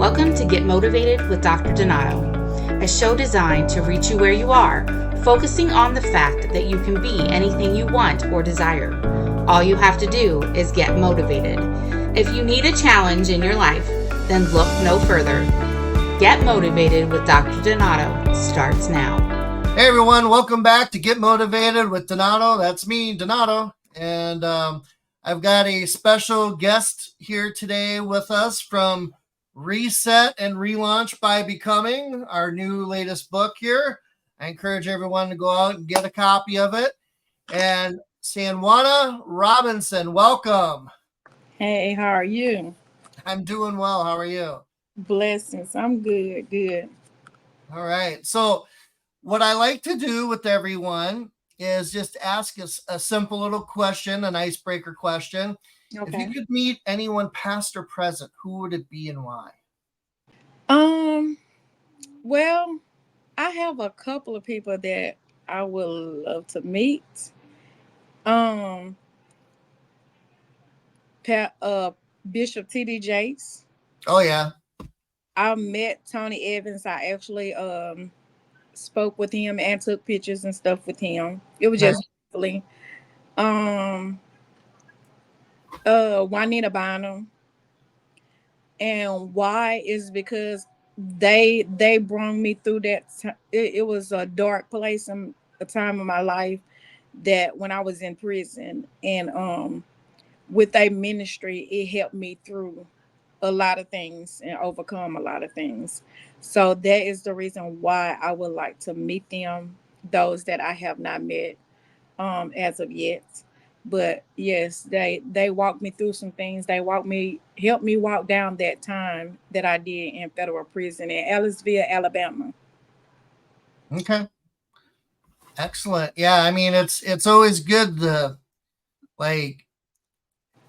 Welcome to Get Motivated with Dr. Donato, a show designed to reach you where you are, focusing on the fact that you can be anything you want or desire. All you have to do is get motivated. If you need a challenge in your life, then look no further. Get Motivated with Dr. Donato starts now. Hey everyone, welcome back to Get Motivated with Donato. That's me, Donato. And I've got a special guest here today with us from Reset and Relaunch by Becoming, our new latest book here. I encourage everyone to go out and get a copy of it. And Sanjuana Robinson, welcome. Hey, how are you? I'm doing well. How are you? Blessings. I'm good. All right. So what I like to do with everyone is just ask us a simple little question, an icebreaker question. If you Okay. could meet anyone past or present, who would it be and why? Um, well, I have a couple of people that I would love to meet. Um, Bishop T.D. Jakes. Oh yeah. I met Tony Evans. I actually spoke with him and took pictures and stuff with him. It was Nice. just lovely. Um, Juanita Bynum. And why is because they brought me through that it was a dark place in a time of my life, that when I was in prison, and with a ministry, it helped me through a lot of things and overcome a lot of things. So that is the reason why I would like to meet them, those that I have not met as of yet. But yes, they walked me through some things. They helped me walk down that time that I did in federal prison in Ellisville, Alabama. Okay. Excellent. Yeah, I mean it's always good to like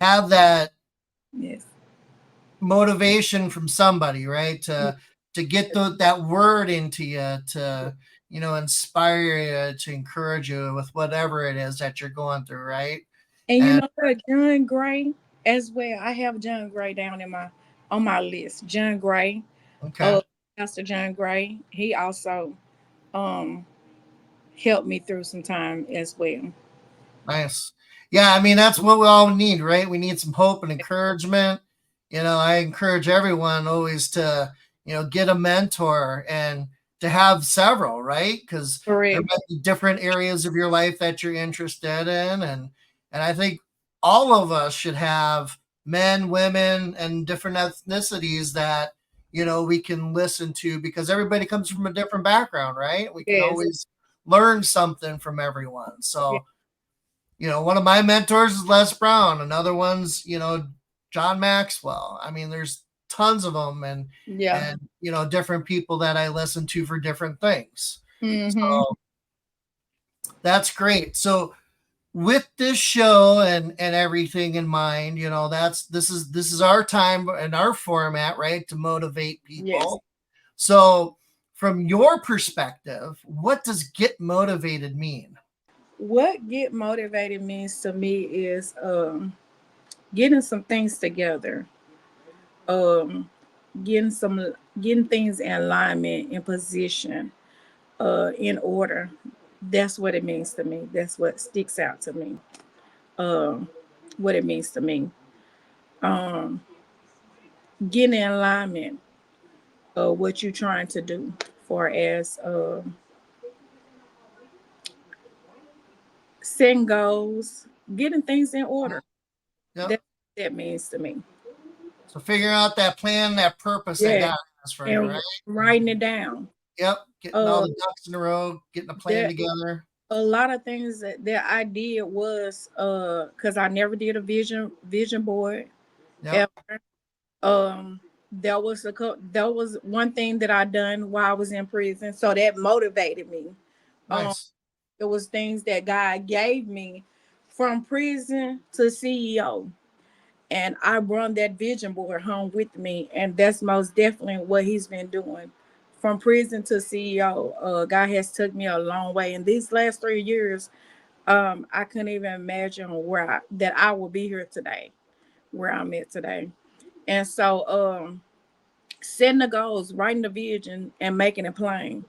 have that Yes. motivation from somebody, right? To get that word into you, to inspire you, to encourage you with whatever it is that you're going through, right? And you And know what, John Gray as well. I have John Gray down in my on my list. John Gray, okay. uh, Pastor John Gray. He also um helped me through some time as well. Nice. Yeah, I mean that's what we all need, right? We need some hope and encouragement. I encourage everyone always to, get a mentor and to have several, right? Because there Correct. might be different areas of your life that you're interested in, and I think all of us should have men, women, and different ethnicities that we can listen to because everybody comes from a different background, right? We can Yes. always learn something from everyone. Yes. So one of my mentors is Les Brown. Another one's, John Maxwell. I mean, there's tons of them, and Yeah. and different people that I listen to for different things. Mm-hmm. So that's great. So with this show and everything in mind, this is our time and our format, right, to motivate Yes. people. So from your perspective, what does get motivated mean? What get motivated means to me is getting some things together, um, getting things in alignment, in position, in order. That's what it means to me. That's what sticks out to me. Um, what it means to me. Um, Getting in alignment of what you're trying to do, for as setting goals, getting things in order. Yep. That's what that means to me. So figuring out that plan, that purpose that Yeah, God has for you, right? and writing it down. Yep. Getting all Uh, the ducks in a row, getting a plan there together. a lot of things that I did was because I never did a vision board Yep. ever. Um, that was one thing that I done while I was in prison, so that motivated me. Um, Nice. it was things that God gave me from prison to CEO. And I brought that vision board home with me, and that's most definitely what he's been doing. From prison to CEO, God has took me a long way. In these last 3 years, I couldn't even imagine that I will be here today, where I'm at today. And so, setting the goals, writing the vision, and making it plain.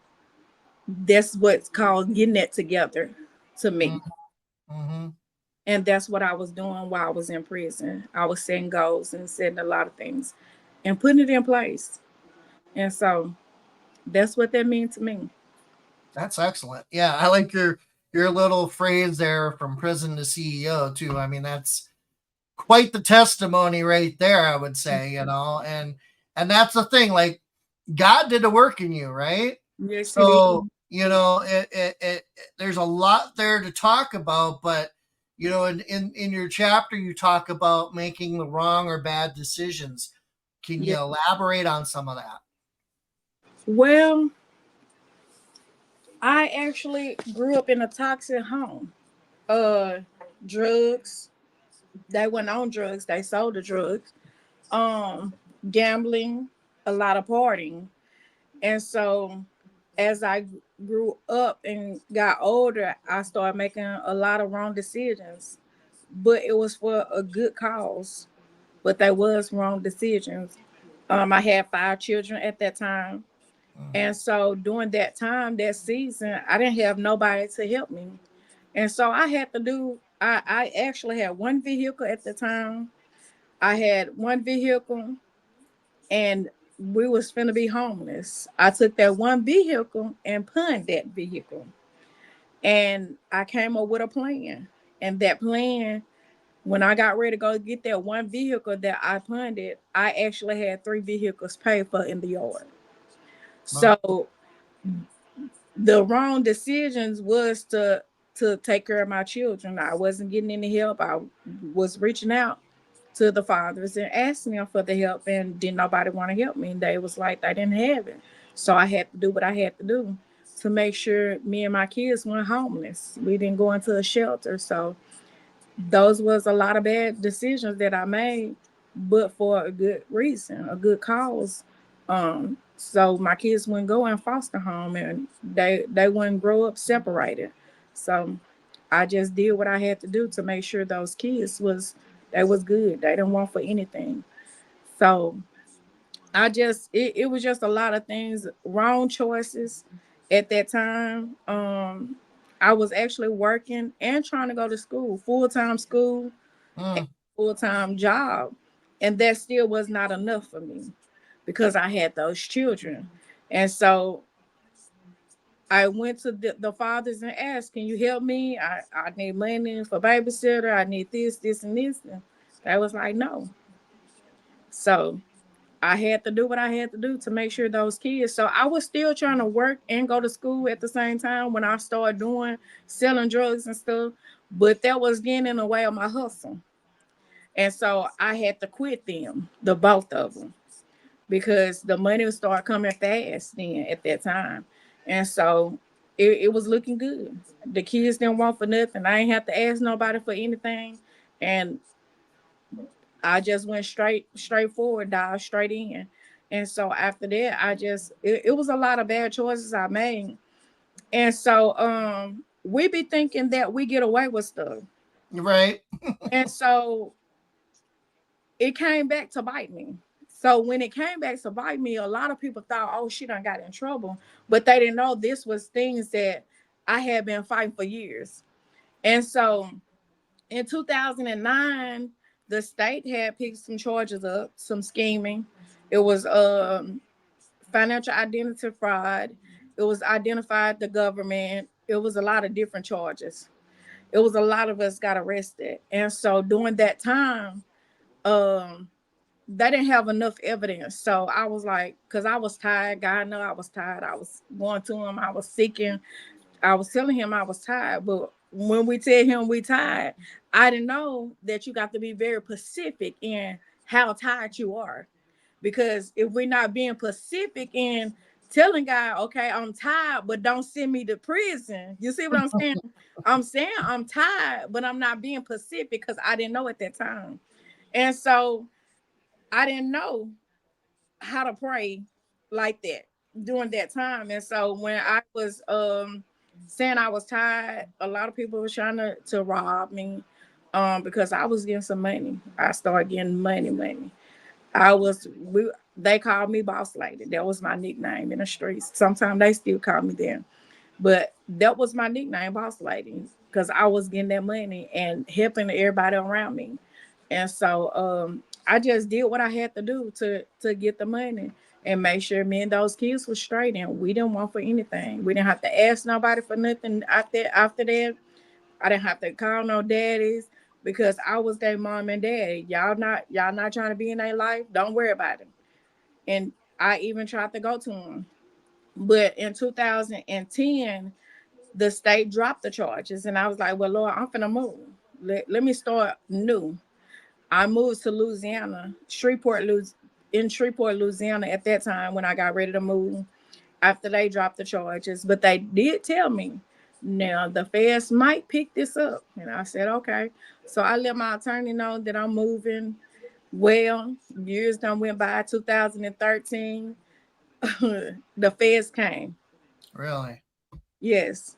That's what's called getting it together to me. Mm-hmm. And that's what I was doing while I was in prison. I was setting goals and setting a lot of things and putting it in place. And so that's what that means to me. That's excellent. Yeah, I like your little phrase there, from prison to CEO too. I mean, that's quite the testimony right there, I would say, and that's the thing, like, God did the work in you, right? Yes, it is. So, there's a lot there to talk about, but in your chapter you talk about making the wrong or bad decisions. Can you Yeah. elaborate on some of that? Well, I actually grew up in a toxic home. Uh Drugs. They went on drugs, they sold the drugs. Um, Gambling, a lot of partying. And so as I grew up and got older, I started making a lot of wrong decisions. But it was for a good cause. But they was wrong decisions. I had 5 children at that time. Mm. And so during that time, that season, I didn't have nobody to help me. And so I had to do, I actually had one vehicle at the time. I had one vehicle and we was finna be homeless. I took that one vehicle and pawned that vehicle. And I came up with a plan. And that plan, when I got ready to go get that one vehicle that I pawned it, I actually had 3 vehicles paid for in the yard. Well, So the wrong decisions was to take care of my children. I wasn't getting any help. I was reaching out to the fathers and asking them for the help, and didn't nobody want to help me. And they was like they didn't have it, so I had to do what I had to do to make sure me and my kids weren't homeless. We didn't go into a shelter. So those was a lot of bad decisions that I made, but for a good reason, a good cause. So my kids wouldn't go in foster home and they wouldn't grow up separated. So I just did what I had to do to make sure those kids was they was good. They didn't want for anything. So it was just a lot of things, wrong choices at that time. I was actually working and trying to go to school, full-time school, mm, full-time job, and that still was not enough for me because I had those children. And so I went to the fathers and asked, can you help me? I need money for babysitter. I need this and this. And they was like, no. So I had to do what I had to do to make sure those kids. So I was still trying to work and go to school at the same time when I started doing selling drugs and stuff, but that was getting in the way of my hustle. And so I had to quit them, the both of them, because the money would start coming fast then at that time. And so it was looking good. The kids didn't want for nothing. I ain't have to ask nobody for anything. And I just went straight forward, dive straight in. And so after that, it was a lot of bad choices I made. And so we be thinking that we get away with stuff. right. And so it came back to bite me. So when it came back to bite me, a lot of people thought, oh, she done got in trouble. But they didn't know this was things that I had been fighting for years. And so in 2009, the state had picked some charges up, some scheming. It was financial identity fraud. It was identified the government. It was a lot of different charges. It was a lot of us got arrested. And so during that time, um, they didn't have enough evidence. So I was like, because I was tired. God know I was tired. I was going to him. I was seeking. I was telling him I was tired. But when we tell him we tired, I didn't know that you got to be very specific in how tired you are. Because if we're not being specific in telling God, okay, I'm tired, but don't send me to prison. You see what I'm saying? I'm saying I'm tired, but I'm not being specific because I didn't know at that time. And so I didn't know how to pray like that during that time. And so when I was saying I was tired, a lot of people were trying to rob me because I was getting some money. I started getting money. I was They called me Boss Lady. That was my nickname in the streets. Sometimes they still call me that. But that was my nickname, Boss Lady, because I was getting that money and helping everybody around me. And so I just did what I had to do to get the money and make sure me and those kids were straight. And we didn't want for anything. We didn't have to ask nobody for nothing after that. I didn't have to call no daddies because I was their mom and dad. Y'all not trying to be in their life. Don't worry about it. And I even tried to go to them. But in 2010, the state dropped the charges. And I was like, well, Lord, I'm finna move. Let me start new. I moved to Louisiana, in Shreveport, Louisiana at that time when I got ready to move after they dropped the charges. But they did tell me, now the feds might pick this up. And I said, okay. So I let my attorney know that I'm moving. Well, years done went by, 2013, the feds came. Really? Yes.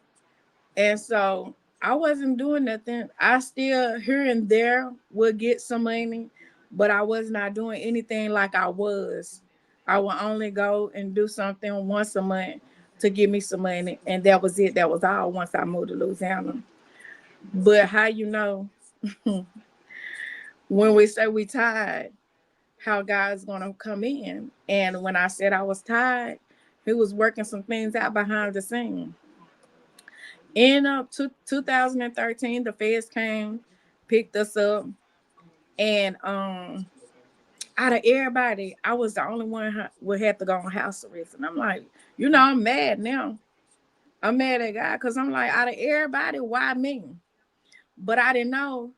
And so I wasn't doing nothing. I still here and there would get some money, but I was not doing anything like I was. I would only go and do something once a month to give me some money. And that was it. That was all once I moved to Louisiana. But how you know when we say we tired, how God's gonna come in. And when I said I was tired, he was working some things out behind the scene. In 2013, the feds came, picked us up, and out of everybody, I was the only one who had to go on house arrest. And I'm like, I'm mad now. I'm mad at God because I'm like, out of everybody, why me? But I didn't know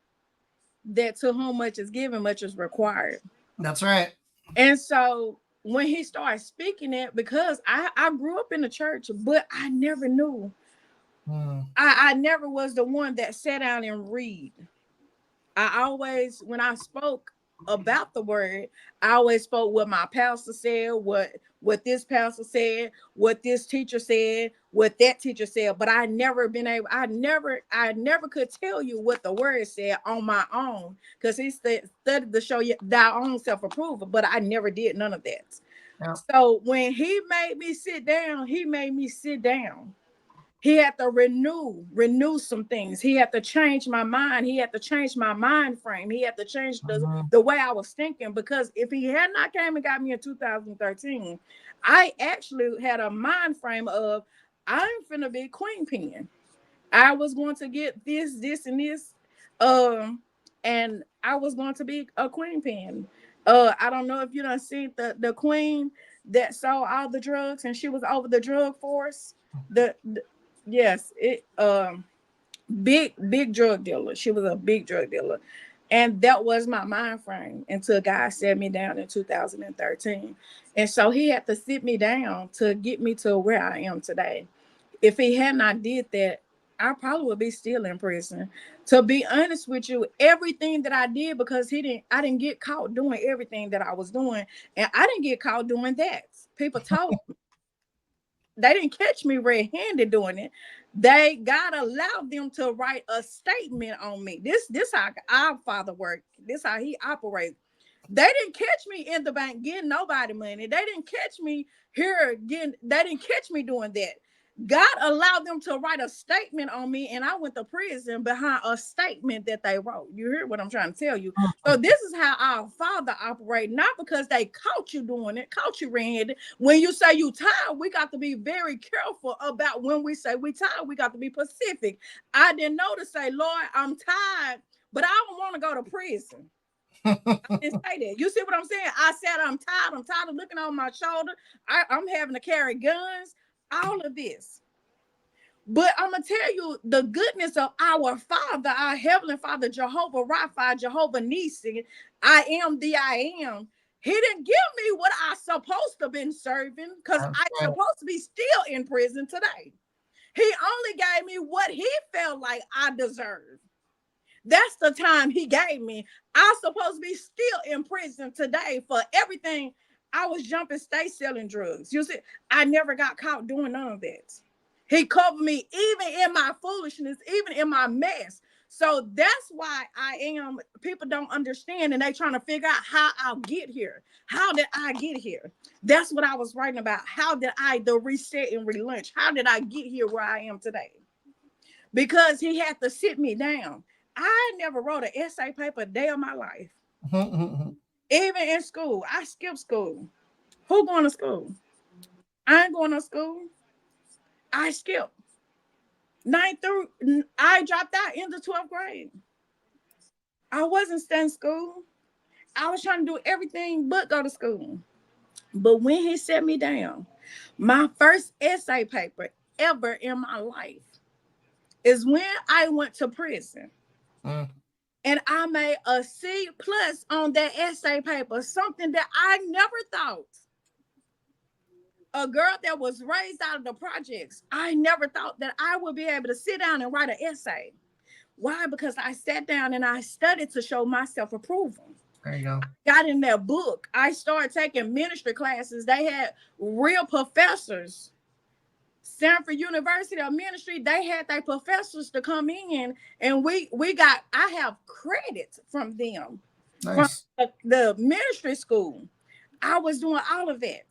that to whom much is given, much is required. That's right. And so when he started speaking it, because I grew up in the church, but I never knew. I never was the one that sat down and read. I always, when I spoke about the word, I always spoke what my pastor said, what this pastor said, what this teacher said, what that teacher said. But I never could tell you what the word said on my own because he studied to show you thy own self approval. But I never did none of that. Yeah. So when he made me sit down, he made me sit down. He had to renew some things. He had to change my mind. He had to change my mind frame. He had to change the way I was thinking, because if he had not came and got me in 2013, I actually had a mind frame of I'm finna be queen pin. I was going to get this, and this, and I was going to be a queen pin. I don't know if you done seen the queen that sold all the drugs and she was over the drug force. The yes, it big drug dealer. She was a big drug dealer. And that was my mind frame until God set me down in 2013. And so he had to sit me down to get me to where I am today. If he had not did that, I probably would be still in prison. To be honest with you, everything that I did, because I didn't get caught doing everything that I was doing. And I didn't get caught doing that. People told they didn't catch me red-handed doing it. God allowed them to write a statement on me. This how our Father worked. This how he operates. They didn't catch me in the bank getting nobody money. They didn't catch me here getting. They didn't catch me doing that. God allowed them to write a statement on me, and I went to prison behind a statement that they wrote. You hear what I'm trying to tell you? So this is how our Father operates, not because they caught you doing it, caught you red. When you say you tired, we got to be very careful about when we say we tired. We got to be specific. I didn't know to say, Lord, I'm tired, but I don't want to go to prison. I didn't say that. You see what I'm saying? I said I'm tired. I'm tired of looking on my shoulder. I'm having to carry guns. All of this. But I'm gonna tell you the goodness of our Father, our Heavenly Father, Jehovah Rapha, Jehovah Nissi. I am the I am. He didn't give me what I supposed to been serving, because That's I right. supposed to be still in prison today. He only gave me what he felt like I deserved. That's the time he gave me. I supposed to be still in prison today for everything. I was jumping state selling drugs. You see, I never got caught doing none of that. He covered me even in my foolishness, even in my mess. So that's why people don't understand, and they trying to figure out how I'll get here. How did I get here? That's what I was writing about. How did the reset and relaunch? How did I get here where I am today? Because he had to sit me down. I never wrote an essay paper a day of my life. Even in school, I skipped school. Who going to school? I ain't going to school. I skipped. I dropped out in the 12th grade. I wasn't studying school. I was trying to do everything but go to school. But when he set me down, my first essay paper ever in my life is when I went to prison. And I made a C+ on that essay paper, something that I never thought. A girl that was raised out of the projects, I never thought that I would be able to sit down and write an essay. Why? Because I sat down and I studied to show myself approval. There you go. Got in that book. I started taking ministry classes. They had real professors. Stanford University of Ministry, they had their professors to come in, and I have credits from them. Nice. From the ministry school. I was doing all of that.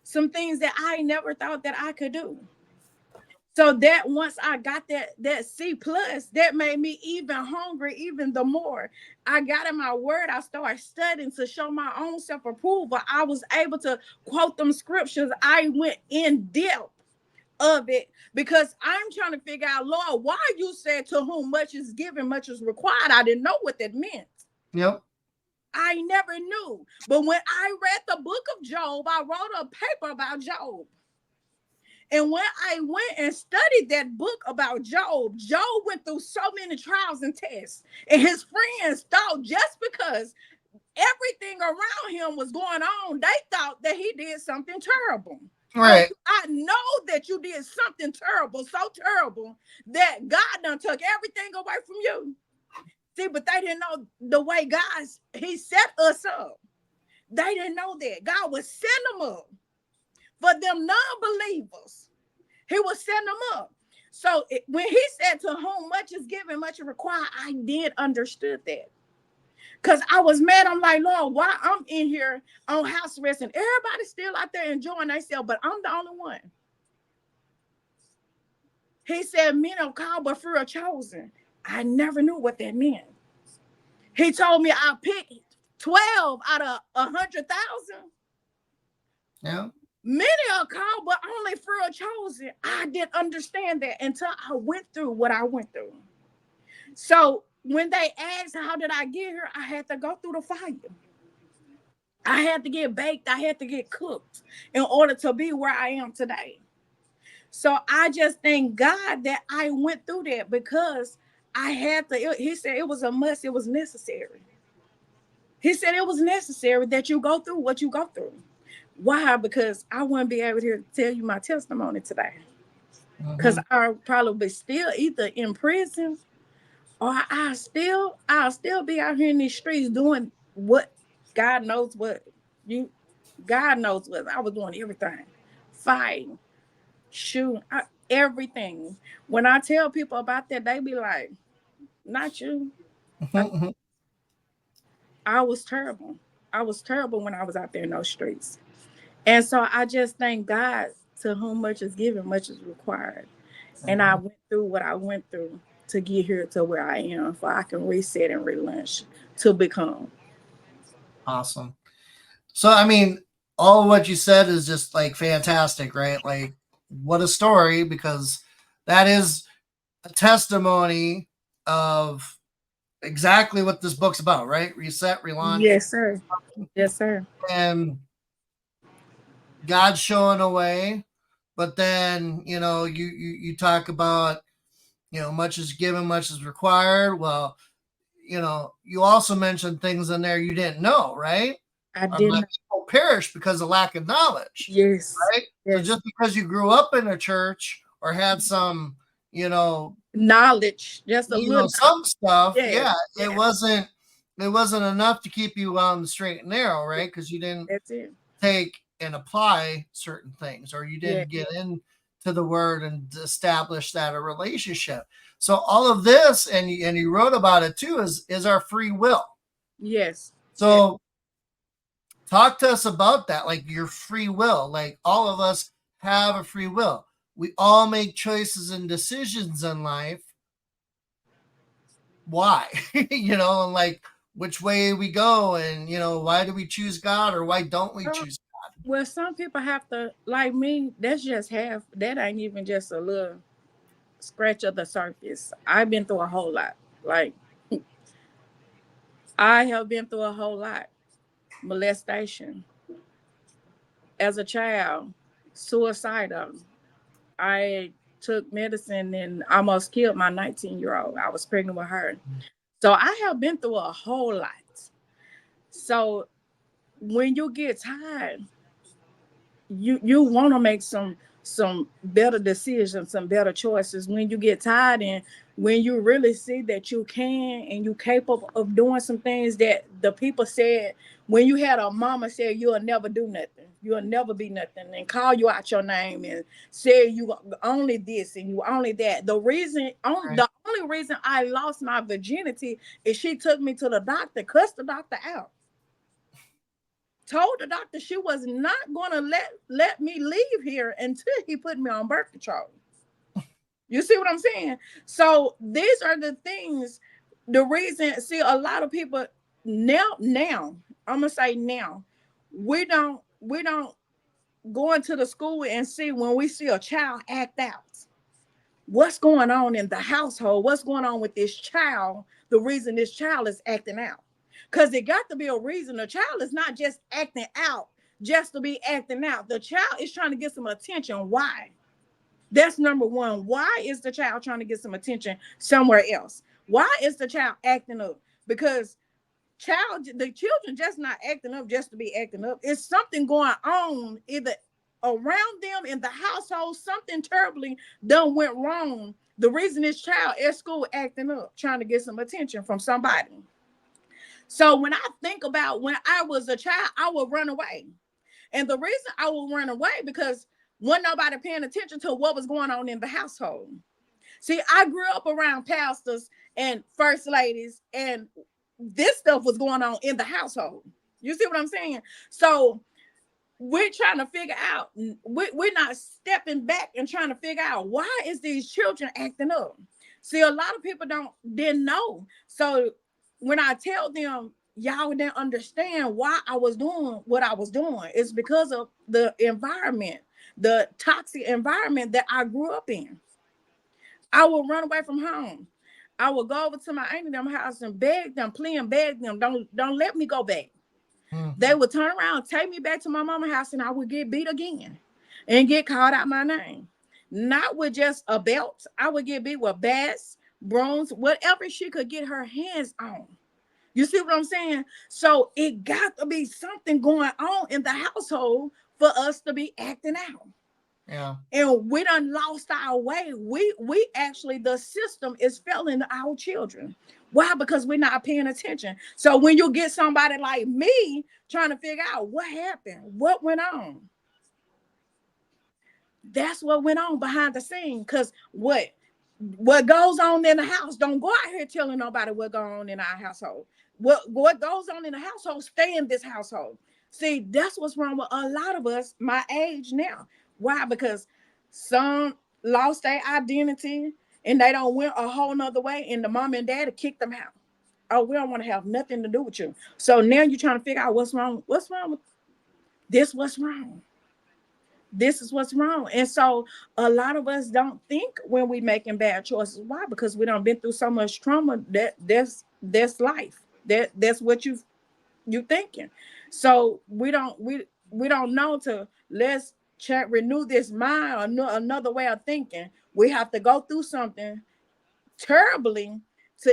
Some things that I never thought that I could do. So that once I got that C+, that made me even hungry, even the more. I got in my word. I started studying to show my own self-approval. I was able to quote them scriptures. I went in depth of it because I'm trying to figure out, Lord, why you said to whom much is given, much is required. I didn't know what that meant. Yep. I never knew. But when I read the book of Job, I wrote a paper about Job. And when I went and studied that book about Job, Job went through so many trials and tests. And his friends thought just because everything around him was going on, they thought that he did something terrible. Right. I know that you did something terrible, so terrible that God done took everything away from you. See, but they didn't know the way he set us up. They didn't know that. God would send them up. For them non-believers, he was setting them up. So when he said to whom much is given, much is required, I did understood that. Because I was mad. I'm like, Lord, why I'm in here on house arrest and everybody's still out there enjoying themselves, but I'm the only one. He said, men are called, but few are chosen. I never knew what that meant. He told me I picked 12 out of 100,000. Yeah. Many are called, but only few are chosen. I didn't understand that until I went through what I went through. So when they asked, how did I get here? I had to go through the fire. I had to get baked. I had to get cooked in order to be where I am today. So I just thank God that I went through that because I had to. He said it was a must. It was necessary. He said it was necessary that you go through what you go through. Why? Because I wouldn't be able to tell you my testimony today. Because I'll probably be still either in prison or I'll still be out here in these streets doing what God knows what. God knows what. I was doing everything. Fighting, shooting, everything. When I tell people about that, they be like, not you. I was terrible. I was terrible when I was out there in those streets. And so I just thank God, to whom much is given, much is required. And I went through what I went through to get here to where I am, so I can reset and relaunch to become. Awesome. So, I mean, all of what you said is just like fantastic, right? Like, what a story, because that is a testimony of exactly what this book's about, right? Reset, relaunch. Yes, sir. Yes, sir. And God's showing a way, but then, you talk about, much is given, much is required. Well, you also mentioned things in there you didn't know, right? I didn't. People perish because of lack of knowledge. Yes. Right? Yes. So just because you grew up in a church or had some, knowledge, just a little some stuff, yes. It wasn't enough to keep you on the straight and narrow, right? Because you didn't take and apply certain things, or you didn't get into to the word and establish that a relationship. So all of this, and you wrote about it too, is our free will. Yes. So talk to us about that, like your free will. Like all of us have a free will. We all make choices and decisions in life. Why? And like which way we go, and why do we choose God or why don't we choose God? Well, some people have to, like me, that's just half. That ain't even just a little scratch of the surface. I've been through a whole lot. Like, I have been through a whole lot. Molestation as a child, suicidal. I took medicine and almost killed my 19-year-old. I was pregnant with her. So I have been through a whole lot. So when you get tired, you want to make some better decisions, some better choices when you get tired, and when you really see that you can and you capable of doing some things that the people said when you had a mama said you'll never do nothing, you'll never be nothing, and call you out your name and say you only this and you only that. The only reason I lost my virginity is she took me to the doctor, cussed the doctor out, told the doctor she was not going to let me leave here until he put me on birth control. You see what I'm saying? So these are the things, the reason. See, a lot of people now, I'm gonna say now, we don't go into the school and see when we see a child act out. What's going on in the household? What's going on with this child? The reason this child is acting out. Because it got to be a reason. The child is not just acting out just to be acting out. The child is trying to get some attention. Why? That's number one. Why is the child trying to get some attention somewhere else? Why is the child acting up? Because the children just not acting up just to be acting up. It's something going on either around them in the household. Something terribly done went wrong. The reason this child at school acting up, trying to get some attention from somebody. So when I think about when I was a child, I would run away. And the reason I would run away because wasn't nobody paying attention to what was going on in the household. See, I grew up around pastors and first ladies, and this stuff was going on in the household. You see what I'm saying? So we're trying to figure out, we're not stepping back and trying to figure out why is these children acting up. See, a lot of people didn't know. So when I tell them, y'all didn't understand why I was doing what I was doing, it's because of the environment, the toxic environment that I grew up in. I would run away from home. I would go over to my auntie them house and beg them, plead and beg them, don't let me go back. They would turn around, take me back to my mama's house, and I would get beat again and get called out my name. Not with just a belt. I would get beat with bats, brooms, whatever she could get her hands on. You see what I'm saying? So it got to be something going on in the household for us to be acting out. Yeah. And we done lost our way. We actually, the system is failing our children. Why? Because we're not paying attention. So when you get somebody like me trying to figure out what happened, what went on, that's what went on behind the scene. Because what goes on in the house, don't go out here telling nobody what goes on in our household. What goes on in the household, stay in this household. See, that's what's wrong with a lot of us my age now. Why? Because some lost their identity and they don't went a whole nother way, and the mom and daddy kicked them out. Oh, we don't want to have nothing to do with you. So now you're trying to figure out what's wrong. What's wrong with this? What's wrong? This is what's wrong. And so a lot of us don't think when we making bad choices. Why? Because we done been through so much trauma that's life. That's what you thinking. So we don't know to let's check renew this mind or another way of thinking. We have to go through something terribly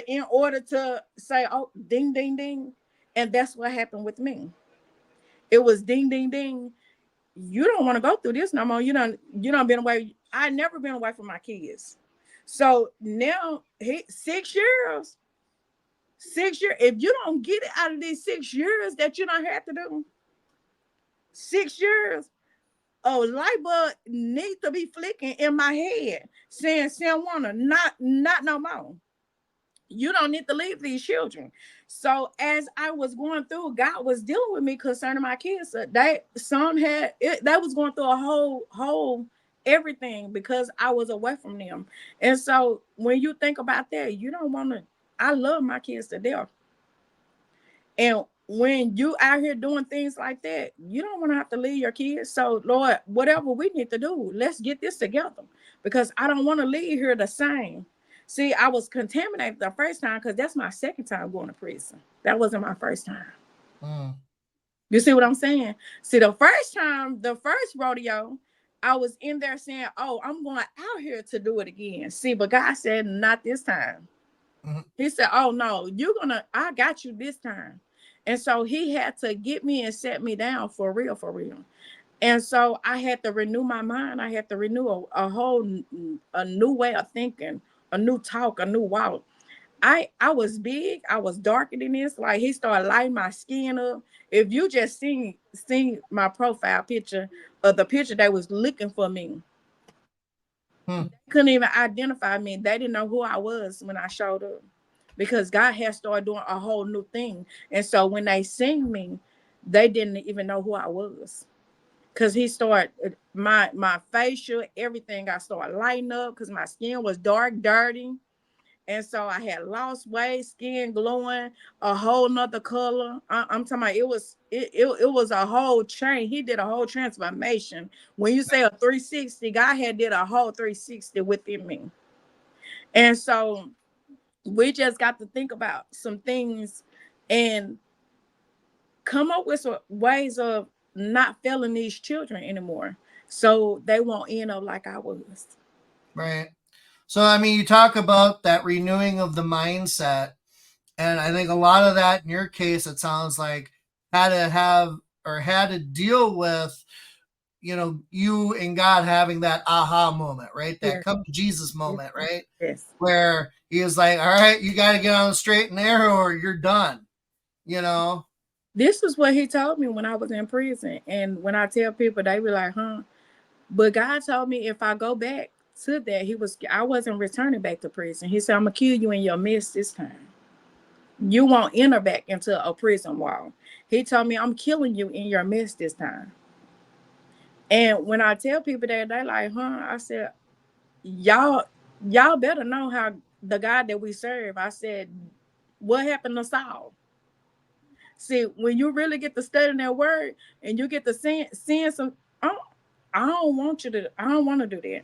in order to say, oh, ding ding ding. And that's what happened with me. It was ding ding ding. You don't want to go through this no more. You don't been away. I never been away from my kids. So now 6 years. 6 years. If you don't get it out of these 6 years that you don't have to do, 6 years, a light bulb need to be flicking in my head, saying, Sanjuana, not no more. You don't need to leave these children. So as I was going through, God was dealing with me concerning my kids. They some had it, that was going through a whole everything because I was away from them. And so when you think about that, you don't want to. I love my kids to death. And when you out here doing things like that, you don't want to have to leave your kids. So, Lord, whatever we need to do, let's get this together because I don't want to leave here the same. See, I was contaminated the first time because that's my second time going to prison. That wasn't my first time. Mm. You see what I'm saying? See, the first time, the first rodeo, I was in there saying, oh, I'm going out here to do it again. See, but God said, not this time. Mm-hmm. He said, oh no, I got you this time. And so he had to get me and set me down for real, for real. And so I had to renew my mind. I had to renew a new way of thinking, a new talk, a new walk. I was big, I was darker than this. Like he started lighting my skin up. If you just seen my profile picture of the picture that was looking for me, Hmm. they couldn't even identify me. They didn't know who I was when I showed up because God had started doing a whole new thing. And so when they seen me, they didn't even know who I was. Cause he started my facial, everything I started lighting up because my skin was dark, dirty. And so I had lost weight, skin glowing, a whole nother color. I'm talking about it was a whole change. He did a whole transformation. When you say a 360, God had did a whole 360 within me. And so we just got to think about some things and come up with some ways of not failing these children anymore. So they won't end up like I was. Right. So, I mean, you talk about that renewing of the mindset. And I think a lot of that in your case, it sounds like had to have or had to deal with, you and God having that aha moment, right? That Yes. come to Jesus moment, right? Yes. Where he was like, all right, you got to get on the straight and narrow or you're done, you know? This is what he told me when I was in prison. And when I tell people, they be like, huh? But God told me if I go back to that, I wasn't returning back to prison. He said, I'm gonna kill you in your midst this time. You won't enter back into a prison wall. He told me I'm killing you in your midst this time. And when I tell people that, they like, huh? I said, y'all better know how the God that we serve. I said, what happened to Saul? See, when you really get to studying that word and you get to seeing some, I don't want you to, I don't want to do that.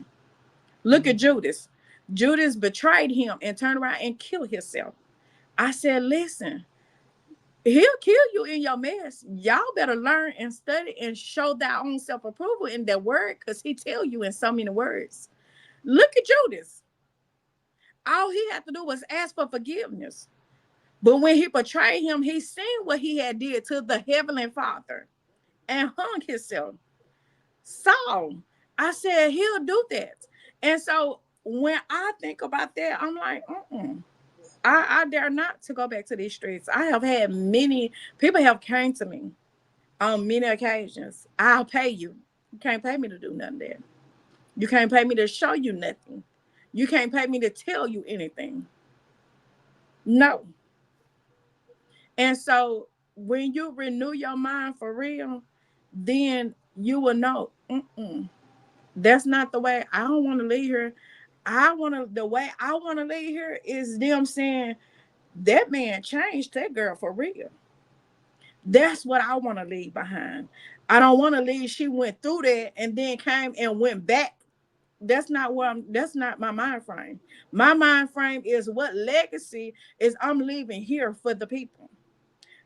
Look at Judas. Judas betrayed him and turned around and killed himself. I said, listen, he'll kill you in your mess. Y'all better learn and study and show thy own self-approval in that word because he tell you in so many words. Look at Judas. All he had to do was ask for forgiveness. But when he betrayed him, he seen what he had did to the heavenly Father and hung himself. Saul, I said he'll do that. And so when I think about that, I'm like, I dare not to go back to these streets. I have had many people have came to me on many occasions. I'll pay you. You can't pay me to do nothing there. You can't pay me to show you nothing. You can't pay me to tell you anything. No. And so when you renew your mind for real, then you will know, that's not the way I don't want to leave here. The way I want to leave here is them saying, that man changed that girl for real. That's what I want to leave behind. I don't want to leave. She went through that and then came and went back. That's not my mind frame. My mind frame is what legacy is I'm leaving here for the people.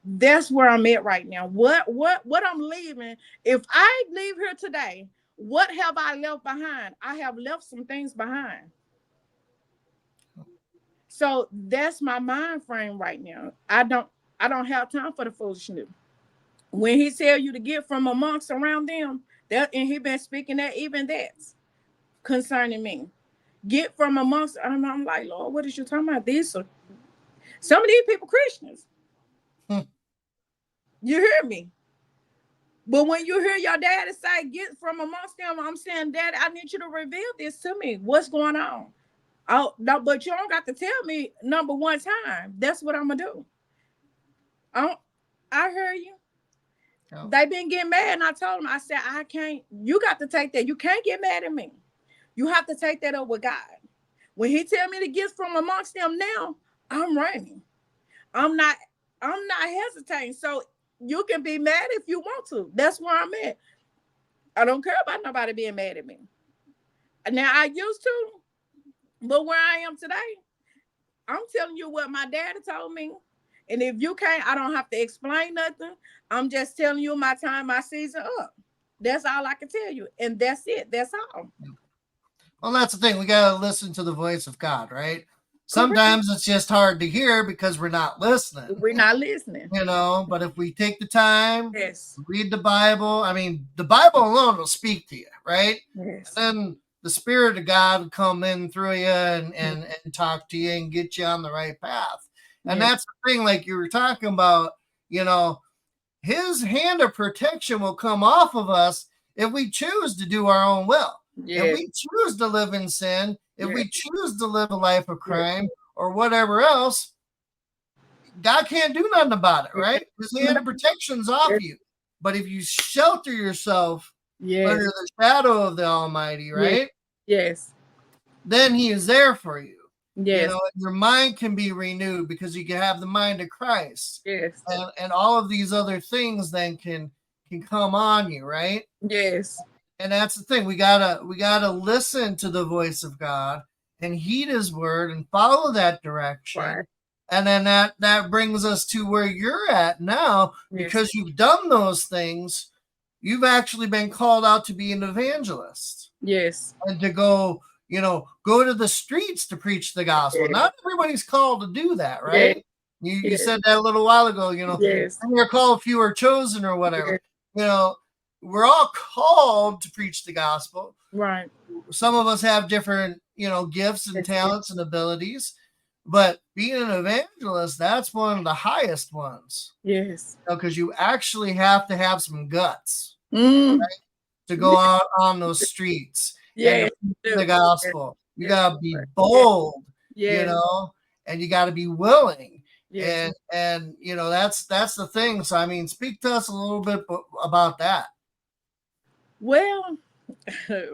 That's where I'm at right now. What I'm leaving. If I leave here today, what have I left behind? I have left some things behind. So that's my mind frame right now. I don't have time for the foolishness. When he tell you to get from amongst around them, that and he been speaking that even that's concerning me. Get from amongst. I'm like, Lord, what is you talking about? These are some of these people Christians. Hmm. You hear me? But when you hear your daddy say, get from amongst them, I'm saying, Daddy, I need you to reveal this to me. What's going on? Oh, no, but you don't got to tell me number one time. That's what I'm going to do. I heard you. Yeah. They been getting mad, and I told them, I said, I can't, you got to take that. You can't get mad at me. You have to take that up with God. When he tell me to get from amongst them now, I'm running. I'm not hesitating. So you can be mad if you want to. That's where I'm at. I don't care about nobody being mad at me. Now I used to, but where I am today, I'm telling you what my daddy told me. And if you can't, I don't have to explain nothing. I'm just telling you my time, my season up. That's all I can tell you. And that's it. That's all. Well, that's the thing. We got to listen to the voice of God, right? Correct. Sometimes it's just hard to hear because we're not listening. We're not listening. But if we take the time, Yes. read the Bible, I mean, the Bible alone will speak to you, right? Yes. And then the Spirit of God will come in through you and talk to you and get you on the right path. And yes. that's the thing, like you were talking about, his hand of protection will come off of us if we choose to do our own will. Yes. If we choose to live in sin, if yes. we choose to live a life of crime or whatever else, God can't do nothing about it, right? His hand of protection's off you. But if you shelter yourself under the shadow of the Almighty, right? Yes. Then he is there for you. Yes. Your mind can be renewed because you can have the mind of Christ. Yes. And all of these other things then can come on you, right? Yes. And that's the thing. We gotta listen to the voice of God and heed his word and follow that direction. Right. And then that brings us to where you're at now, because you've done those things. You've actually been called out to be an evangelist. Yes. And to go to the streets to preach the gospel. Not everybody's called to do that, right? You said that a little while ago, Yes. You're called, few are chosen or whatever. We're all called to preach the gospel. Right. Some of us have different, gifts and talents and abilities, but being an evangelist, that's one of the highest ones. Yes. Because you actually have to have some guts, right? To go out on those streets and to preach the gospel. You gotta be bold, and you gotta be willing. And that's the thing. So I mean, speak to us a little bit about that. Well,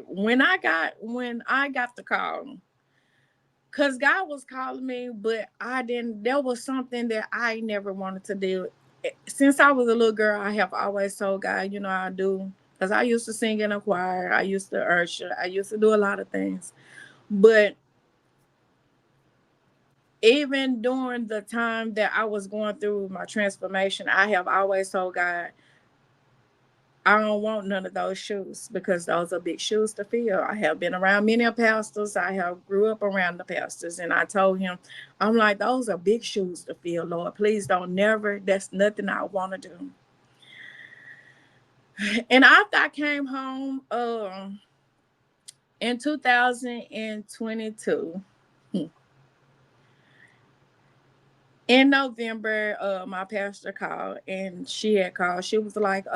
when I got the call, because God was calling me, but I didn't. There was something that I never wanted to do. Since I was a little girl, I have always told God, I do. Because I used to sing in a choir. I used to usher. I used to do a lot of things. But even during the time that I was going through my transformation, I have always told God, I don't want none of those shoes, because those are big shoes to fill. I have been around many pastors. I have grew up around the pastors. And I told him, I'm like, those are big shoes to fill, Lord. Please don't never. That's nothing I want to do. And after I came home in 2022, in November, my pastor called, and she had called. She was like,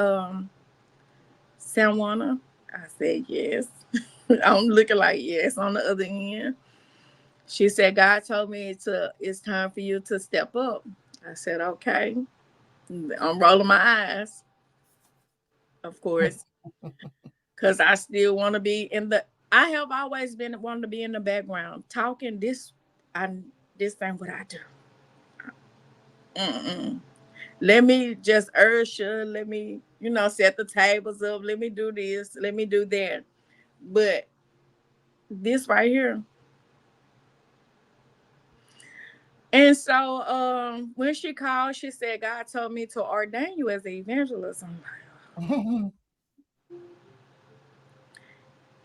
Sanjuana? I said, yes. I'm looking like yes on the other end. She said, God told me it's time for you to step up. I said, okay. I'm rolling my eyes, of course, because I still want to be I have always been wanting to be in the background, talking. This ain't what I do. Let me just usher. Let me, set the tables up. Let me do this. Let me do that. But this right here. And so when she called, she said, God told me to ordain you as an evangelist.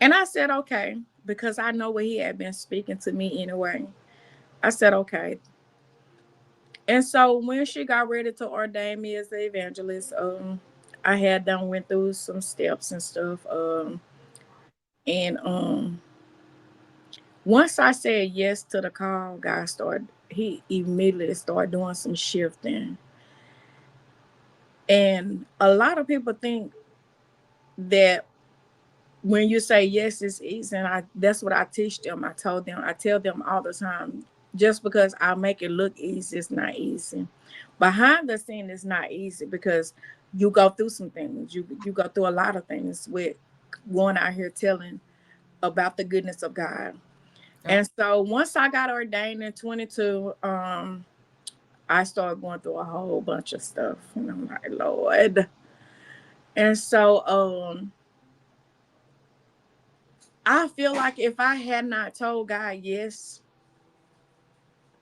And I said, okay, because I know what he had been speaking to me anyway. I said, okay. And so when she got ready to ordain me as an evangelist, I had went through some steps and stuff. And once I said yes to the call, he immediately started doing some shifting. And a lot of people think that when you say yes, it's easy. And that's what I teach them. I tell them all the time, just because I make it look easy, it's not easy. Behind the scene, it's not easy because you go through some things. You go through a lot of things with going out here telling about the goodness of God. Yeah. And so once I got ordained in 22, I started going through a whole bunch of stuff. And I'm like, Lord. And so I feel like if I had not told God yes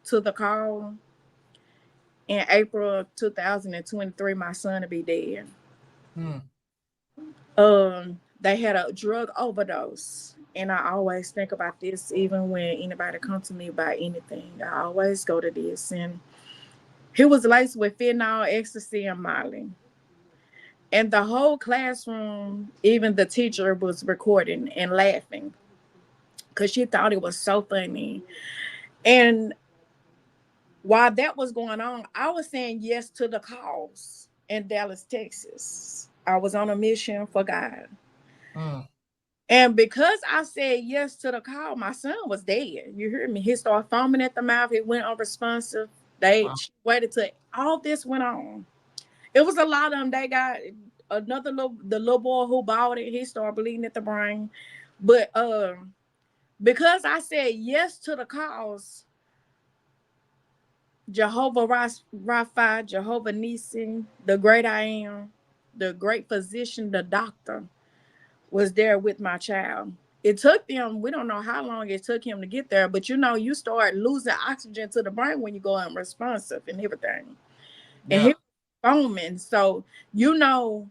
to the call in April of 2023, my son would be dead. Hmm. They had a drug overdose. And I always think about this, even when anybody comes to me about anything. I always go to this. And he was laced with fentanyl, ecstasy, and Molly. And the whole classroom, even the teacher, was recording and laughing because she thought it was so funny. And while that was going on, I was saying yes to the cause in Dallas, Texas. I was on a mission for God. Hmm. And because I said yes to the call, my son was dead. You hear me? He started foaming at the mouth. He went unresponsive. They Wow. waited till all this went on. It was a lot of them. They got the little boy who bought it. He started bleeding at the brain. But because I said yes to the cause, Jehovah Rapha, Jehovah Nissi, the great I am, the great physician, the doctor, was there with my child. It took them, we don't know how long it took him to get there, but you start losing oxygen to the brain when you go unresponsive and everything. And he Yeah. was foaming. So, you know,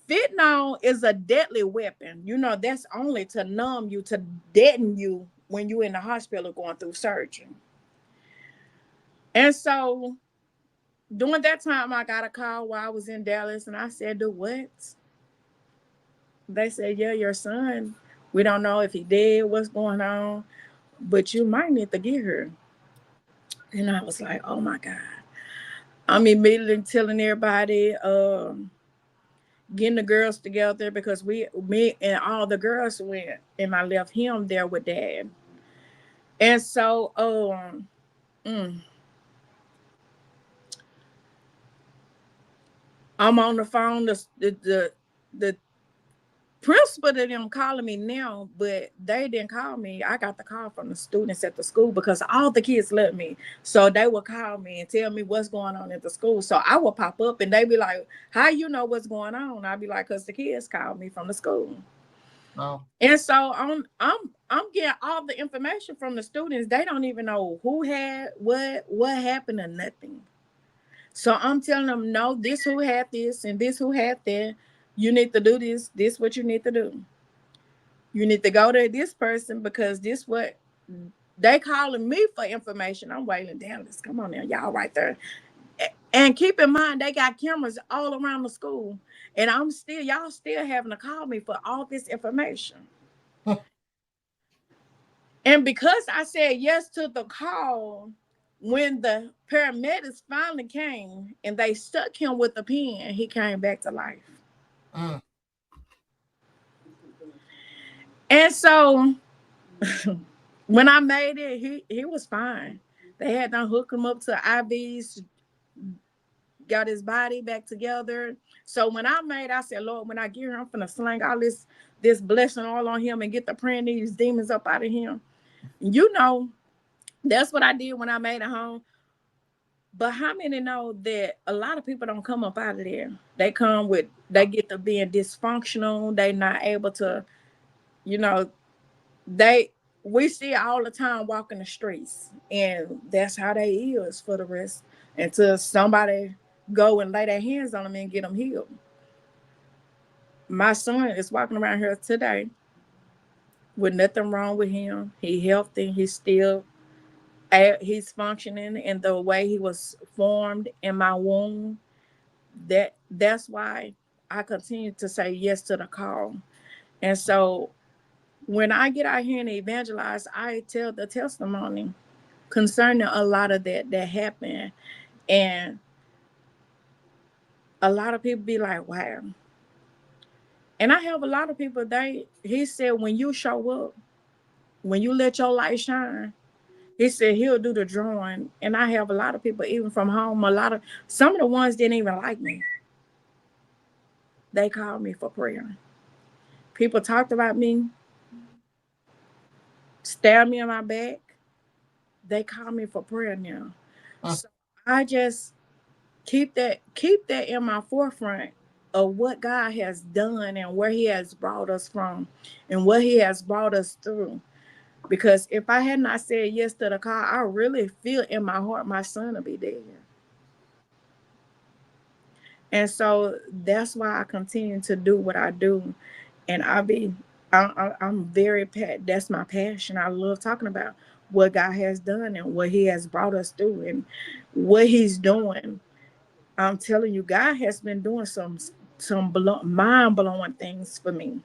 fentanyl is a deadly weapon. That's only to numb you, to deaden you when you're in the hospital going through surgery. And so during that time, I got a call while I was in Dallas, and I said, "Do what?" They said, "Yeah, your son. We don't know if he did, what's going on, but you might need to get her." And I was like, "Oh my God!" I'm immediately telling everybody, getting the girls together because me and all the girls went, and I left him there with Dad. And so, mm, I'm on the phone. The principal of them calling me now, but they didn't call me. I got the call from the students at the school because all the kids love me. So they would call me and tell me what's going on at the school. So I would pop up and they be like, "How you know what's going on?" I'd be like, "Cause the kids called me from the school." Wow. And so I'm getting all the information from the students. They don't even know who had what happened, or nothing. So I'm telling them, no, this who had this and this who had that. You need to do this. This what you need to do. You need to go to this person because this what they calling me for information. I'm waiting down this. Come on now, y'all right there. And keep in mind, they got cameras all around the school. And y'all still having to call me for all this information. And because I said yes to the call, when the paramedics finally came and they stuck him with the pen, he came back to life. Mm. And so when I made it, he was fine. They had to hook him up to IVs, got his body back together. So when I said, Lord, when I get here, I'm gonna sling all this blessing all on him and get the praying these demons up out of him. You know, that's what I did when I made it home. But how many know that a lot of people don't come up out of there? They get to being dysfunctional. They not able to, you know, they we see it all the time walking the streets, and that's how they is for the rest until somebody go and lay their hands on them and get them healed. My son is walking around here today with nothing wrong with him. He healthy. He's functioning in the way he was formed in my womb. That's why I continue to say yes to the call. And so when I get out here and evangelize, I tell the testimony concerning a lot of that happened. And a lot of people be like, wow. And I have a lot of people, he said, when you show up, when you let your light shine, he said he'll do the drawing. And I have a lot of people, even from home, some of the ones didn't even like me. They called me for prayer. People talked about me, stabbed me in my back. They call me for prayer now. Huh. So I just keep that in my forefront of what God has done and where he has brought us from and what he has brought us through. Because if I had not said yes to the call, I really feel in my heart my son will be dead. And so that's why I continue to do what I do. And I'm very that's my passion. I love talking about what God has done and what he has brought us through and what he's doing. I'm telling you, God has been doing some mind blowing things for me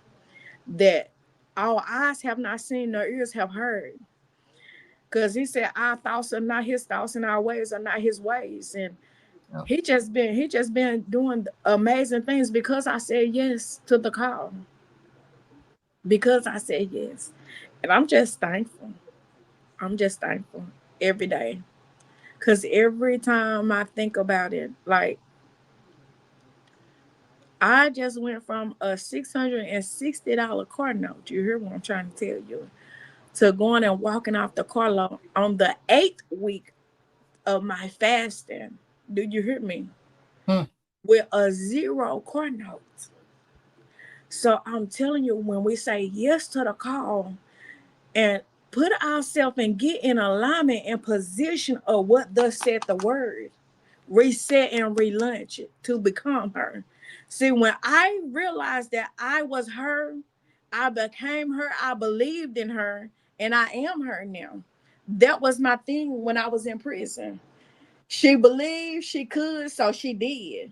that our eyes have not seen, nor ears have heard. Because he said our thoughts are not his thoughts, and our ways are not his ways. And Yep. he just been doing amazing things because I said yes to the call. Because I said yes. And I'm just thankful. I'm just thankful every day. Because every time I think about it, like I just went from a $660 car note, you hear what I'm trying to tell you, to going and walking off the car loan on the 8th week of my fasting. Do you hear me? Hmm. With a zero car note. So I'm telling you, when we say yes to the call and put ourselves and get in alignment and position of what thus said the word, reset and relaunch it to become her. See, when I realized that I was her, I became her, I believed in her, and I am her now. That was my thing when I was in prison. She believed she could, so she did.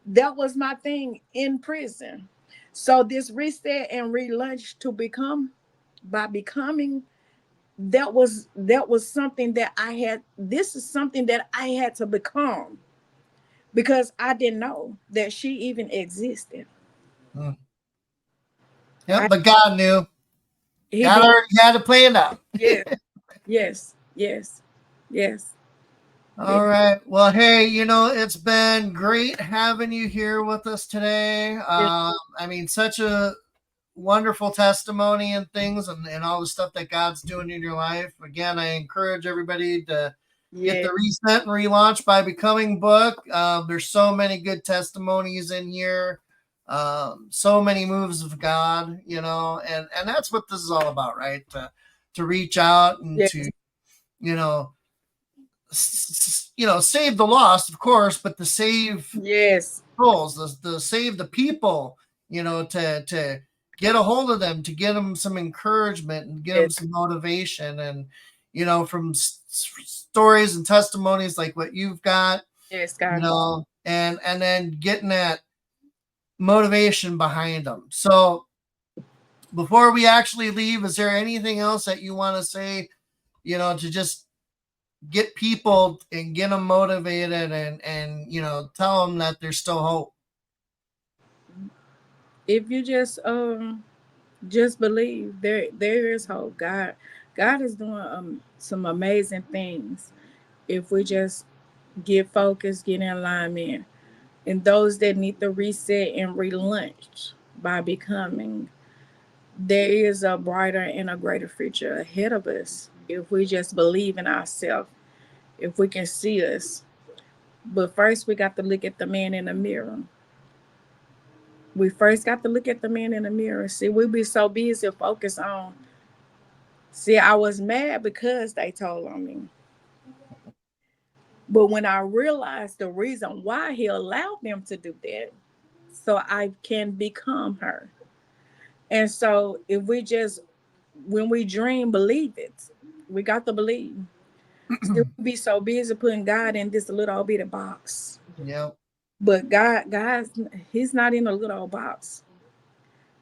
That was my thing in prison. So this reset and relaunch to become by becoming, that was something that I had. This is something that I had to become because I didn't know that she even existed. Hmm. Yep, I but God knew. he God did. already had it planned out. Yes, yes, yes, yes. He, All right. Well, hey, it's been great having you here with us today. yes, I mean, such a wonderful testimony and things and all the stuff that God's doing in your life. Again, I encourage everybody to get yes, the reset and relaunch by becoming book. There's so many good testimonies in here. So many moves of God, and that's what this is all about, right? To reach out and yes, to, you know, save the lost, of course, but to save yes, souls, to save the people, to get a hold of them, to get them some encouragement and get them yes, some motivation, and from stories and testimonies like what you've got, yes, God. and then getting that motivation behind them. So before we actually leave, is there anything else that you want to say? To just get people and get them motivated and tell them that there's still hope. If you just believe, there is hope. God is doing some amazing things. If we just get focused, get in alignment, and those that need to reset and relaunch by becoming, there is a brighter and a greater future ahead of us if we just believe in ourselves, if we can see us. But first, we got to look at the man in the mirror. We first got to look at the man in the mirror. See, we be so busy focused on. See, I was mad because they told on me. But when I realized the reason why he allowed them to do that, so I can become her. And so if we just, when we dream, believe it. We got to believe. Still be so busy putting God in this little old bitty box. Yep. But God, he's not in a little old box.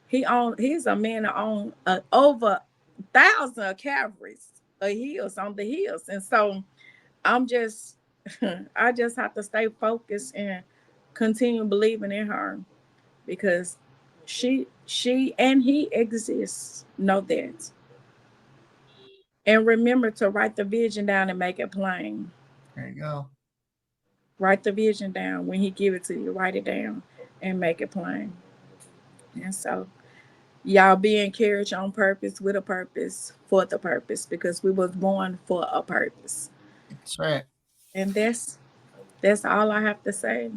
He's a man that own over 1,000 of Calvaries, of hills on the hills. And so I'm just I just have to stay focused and continue believing in her because she and he exists. Know that. And remember to write the vision down and make it plain. There you go. Write the vision down. When he give it to you, write it down and make it plain. And so y'all be encouraged on purpose, with a purpose, for the purpose, because we was born for a purpose. That's right. And that's all I have to say.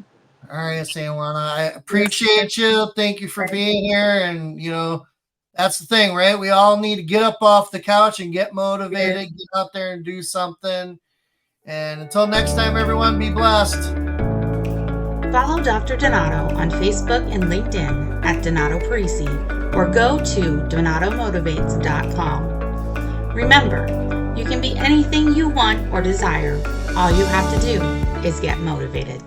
All right, Sanjuana, I appreciate you. Thank you for being here. And, that's the thing, right? We all need to get up off the couch and get motivated, get out there and do something. And until next time, everyone, be blessed. Follow Dr. Donato on Facebook and LinkedIn at Donato Parisi, or go to donatomotivates.com. Remember, you can be anything you want or desire. All you have to do is get motivated.